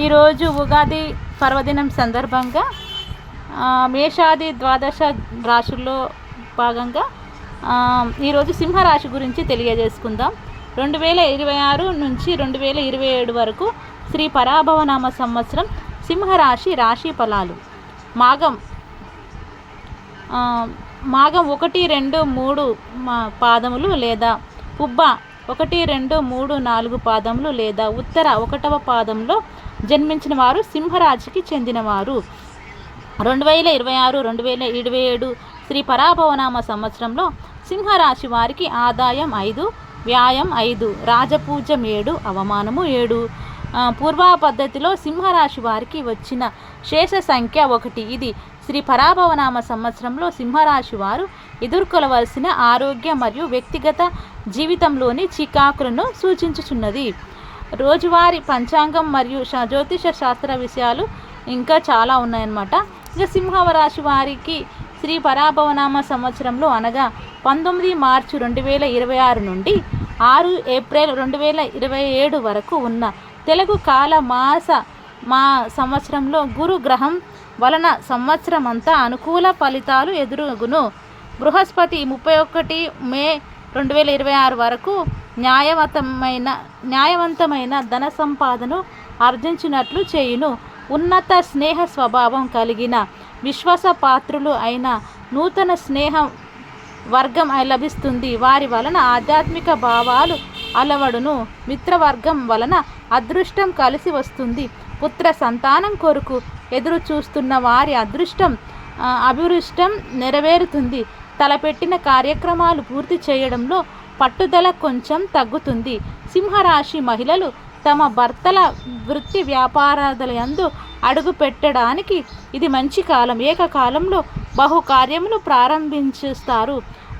ఈరోజు ఉగాది పర్వదినం సందర్భంగా మేషాది ద్వాదశ రాశుల్లో భాగంగా ఈరోజు సింహరాశి గురించి తెలియజేసుకుందాం. 2026 నుంచి 2027 వరకు శ్రీ పరాభవనామ సంవత్సరం సింహరాశి రాశి ఫలాలు. మాఘం 1, 2, 3 పాదములు లేదా పుబ్బ 1, 2, 3, 4 పాదములు లేదా ఉత్తర 1వ పాదంలో జన్మించిన వారు సింహరాశికి చెందినవారు. 2026, 2027 శ్రీ పరాభవనామ సంవత్సరంలో సింహరాశి వారికి ఆదాయం 5, వ్యాయం 5, రాజపూజ్యం 7, అవమానము 7. పూర్వ పద్ధతిలో సింహరాశి వారికి వచ్చిన శేష సంఖ్య 1. ఇది శ్రీ పరాభవనామ సంవత్సరంలో సింహరాశి వారు ఎదుర్కొనవలసిన ఆరోగ్య మరియు వ్యక్తిగత జీవితంలోని చికాకులను సూచించుచున్నది. రోజువారీ పంచాంగం మరియు జ్యోతిష శాస్త్ర విషయాలు ఇంకా చాలా ఉన్నాయన్నమాట. ఇక సింహరాశి వారికి శ్రీ పరాభవనామ సంవత్సరంలో అనగా 19 మార్చి 2026 నుండి 6 ఏప్రిల్ 2027 వరకు ఉన్న తెలుగు కాల మా సంవత్సరంలో గురు గ్రహం వలన సంవత్సరం అంతా అనుకూల ఫలితాలు ఎదురుగును. బృహస్పతి 31 మే 2026 వరకు న్యాయవంతమైన ధన సంపాదన ఆర్జించినట్లు చేయును. ఉన్నత స్నేహ స్వభావం కలిగిన విశ్వాసపాత్రులు అయిన నూతన స్నేహ వర్గం లభిస్తుంది. వారి వలన ఆధ్యాత్మిక భావాలు అలవడును. మిత్రవర్గం వలన అదృష్టం కలిసి వస్తుంది. పుత్ర సంతానం కొరకు ఎదురు చూస్తున్న వారి అభిరుష్టం నెరవేరుతుంది. తలపెట్టిన కార్యక్రమాలు పూర్తి చేయడంలో పట్టుదల కొంచెం తగ్గుతుంది. సింహరాశి మహిళలు తమ భర్తల వృత్తి వ్యాపారాదులందు అడుగు పెట్టడానికి ఇది మంచి కాలం. ఏకకాలంలో బహుకార్యములు ప్రారంభించుస్తారు.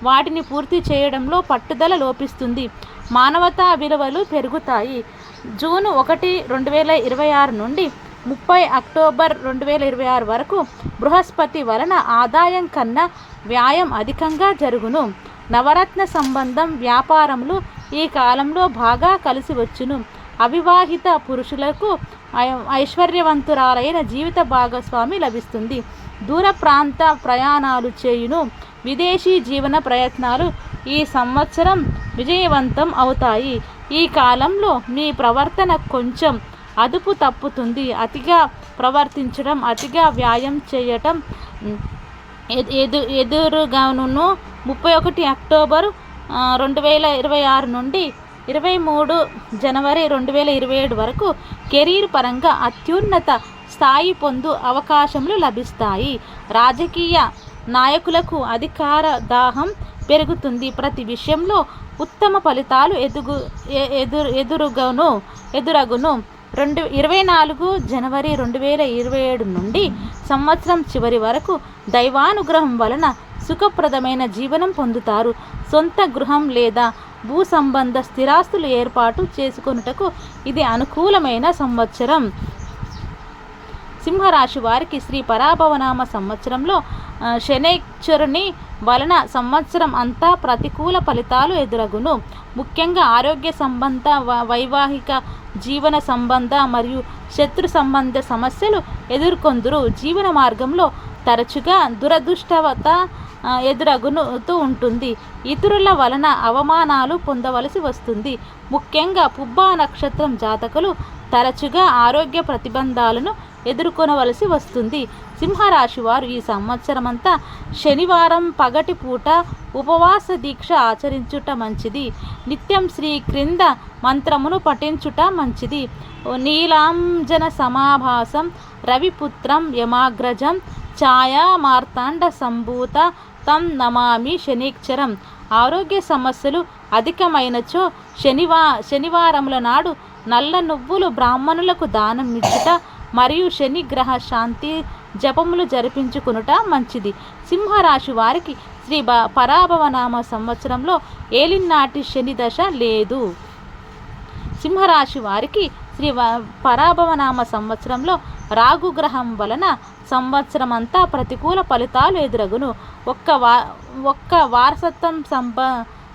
వాటిని పూర్తి చేయడంలో పట్టుదల లోపిస్తుంది. మానవతా విలువలు పెరుగుతాయి. జూన్ 1, 2026 నుండి 30 అక్టోబర్ 2026 వరకు బృహస్పతి వలన ఆదాయం కన్నా వ్యాయం అధికంగా జరుగును. నవరత్న సంబంధం వ్యాపారములు ఈ కాలంలో బాగా కలిసి వచ్చును. అవివాహిత పురుషులకు ఐశ్వర్యవంతురాలైన జీవిత భాగస్వామి లభిస్తుంది. దూర ప్రాంత ప్రయాణాలు చేయును. విదేశీ జీవన ప్రయత్నాలు ఈ సంవత్సరం విజయవంతం అవుతాయి. ఈ కాలంలో మీ ప్రవర్తన కొంచెం అదుపు తప్పుతుంది. అతిగా ప్రవర్తించడం, అతిగా వ్యాయామం చేయటం ఎదురుగాను. 31 అక్టోబర్ 2026 నుండి 23 జనవరి 2027 వరకు కెరీర్ పరంగా అత్యున్నత స్థాయి పొందు అవకాశములు లభిస్తాయి. రాజకీయ నాయకులకు అధికార దాహం పెరుగుతుంది. ప్రతి విషయంలో ఉత్తమ ఫలితాలు ఎదురగును. 24 జనవరి 2027 నుండి సంవత్సరం చివరి వరకు దైవానుగ్రహం వలన సుఖప్రదమైన జీవనం పొందుతారు. సొంత గృహం లేదా భూ సంబంధ స్థిరాస్తులు ఏర్పాటు చేసుకొనుటకు ఇది అనుకూలమైన సంవత్సరం. సింహరాశి వారికి శ్రీ పరాభవనామ సంవత్సరంలో శనైశ్వరుని వలన సంవత్సరం అంతా ప్రతికూల ఫలితాలు ఎదురగును. ముఖ్యంగా ఆరోగ్య సంబంధ, వైవాహిక జీవన సంబంధ మరియు శత్రు సంబంధ సమస్యలు ఎదుర్కొందురు. జీవన మార్గంలో తరచుగా దురదృష్టవత ఎదురగుతూ ఉంటుంది. ఇతరుల వలన అవమానాలు పొందవలసి వస్తుంది. ముఖ్యంగా పుబ్బా నక్షత్రం జాతకులు తరచుగా ఆరోగ్య ప్రతిబంధాలను ఎదుర్కొనవలసి వస్తుంది. సింహరాశి వారు ఈ సంవత్సరమంతా శనివారం పగటి పూట ఉపవాస దీక్ష ఆచరించుట మంచిది. నిత్యం శ్రీ క్రింద మంత్రమును పఠించుట మంచిది. నీలాంజన సమాభాసం రవిపుత్రం యమాగ్రజం ఛాయా మార్తాండ సంభూత తం నమామి శనీశ్వరం. ఆరోగ్య సమస్యలు అధికమైనచో శనివారముల నాడు నల్ల నువ్వులు బ్రాహ్మణులకు దానం ఇచ్చుట మరియు శని గ్రహ శాంతి జపములు జరిపించుకునుట మంచిది. సింహరాశి వారికి శ్రీ పరాభవనామ సంవత్సరంలో ఏలినాటి శని దశ లేదు. సింహరాశి వారికి శ్రీ పరాభవనామ సంవత్సరంలో రాగుగ్రహం వలన సంవత్సరం అంతా ప్రతికూల ఫలితాలు ఎదురగును. ఒక్క వారసత్వం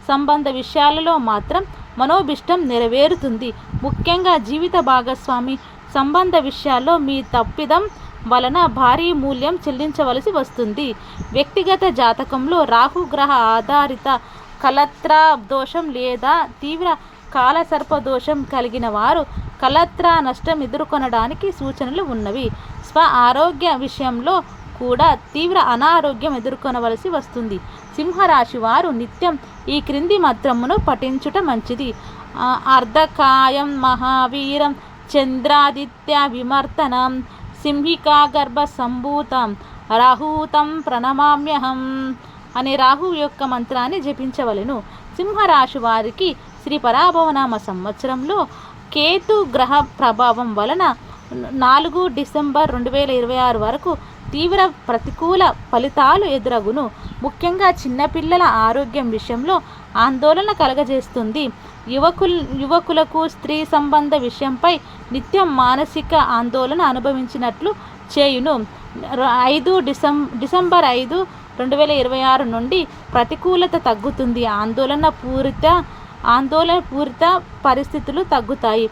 సంబంధ విషయాలలో మాత్రం మనోభిష్టం నెరవేరుతుంది. ముఖ్యంగా జీవిత భాగస్వామి సంబంధ విషయాల్లో మీ తప్పిదం వలన భారీ మూల్యం చెల్లించవలసి వస్తుంది. వ్యక్తిగత జాతకంలో రాహుగ్రహ ఆధారిత కలత్రా దోషం లేదా తీవ్ర కాలసర్పదోషం కలిగిన వారు కలత్రా నష్టం ఎదుర్కొనడానికి సూచనలు ఉన్నవి. స్వ ఆరోగ్య విషయంలో కూడా తీవ్ర అనారోగ్యం ఎదుర్కొనవలసి వస్తుంది. సింహరాశి వారు నిత్యం ఈ క్రింది మంత్రమును పఠించుట మంచిది. అర్ధకాయం మహావీరం చంద్రాదిత్య విమర్తనం సింహికా గర్భ సంభూతం రాహూతం ప్రణమామ్యహం అనే రాహు యొక్క మంత్రాన్ని జపించవలెను. సింహరాశి వారికి శ్రీ పరాభవనామ సంవత్సరంలో కేతు గ్రహ ప్రభావం వలన 4 డిసెంబర్ 2026 వరకు తీవ్ర ప్రతికూల ఫలితాలు ఎదురగును. ముఖ్యంగా చిన్నపిల్లల ఆరోగ్యం విషయంలో ఆందోళన కలగజేస్తుంది. యువకులకు స్త్రీ సంబంధ విషయంపై నిత్యం మానసిక ఆందోళన అనుభవించినట్లు చేయును. డిసెంబర్ 5, 2026 నుండి ప్రతికూలత తగ్గుతుంది. ఆందోళన పూరిత పరిస్థితులు తగ్గుతాయి.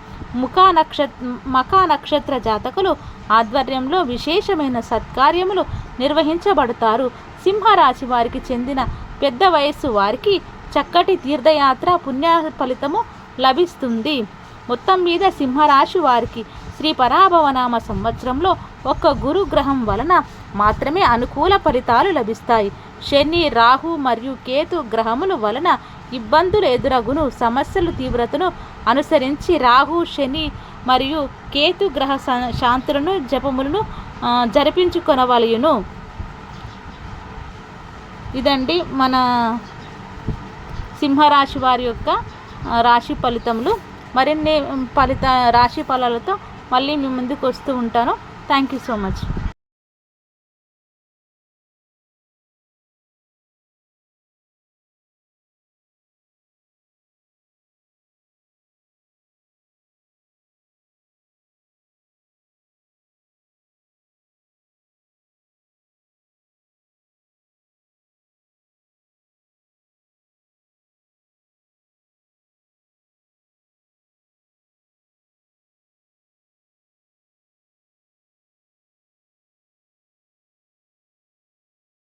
మఖా నక్షత్ర జాతకులు ఆధ్వర్యంలో విశేషమైన సత్కార్యములు నిర్వహించబడతారు. సింహరాశి వారికి చెందిన పెద్ద వయస్సు వారికి చక్కటి తీర్థయాత్ర పుణ్య ఫలితము లభిస్తుంది. మొత్తం మీద సింహరాశి వారికి శ్రీ పరాభవనామ సంవత్సరంలో ఒక్క గురుగ్రహం వలన మాత్రమే అనుకూల ఫలితాలు లభిస్తాయి. శని, రాహు మరియు కేతు గ్రహముల వలన ఇబ్బందులు ఎదురగును. సమస్యల తీవ్రతను అనుసరించి రాహు, శని మరియు కేతు గ్రహ శాంతులను జపములను జరిపించుకొనవలయును. ఇదండి మన సింహరాశి వారి యొక్క రాశి ఫలితములు. మరిన్ని రాశి ఫలాలతో మళ్ళీ మీ ముందుకు వస్తూ ఉంటాను. Thank you so much.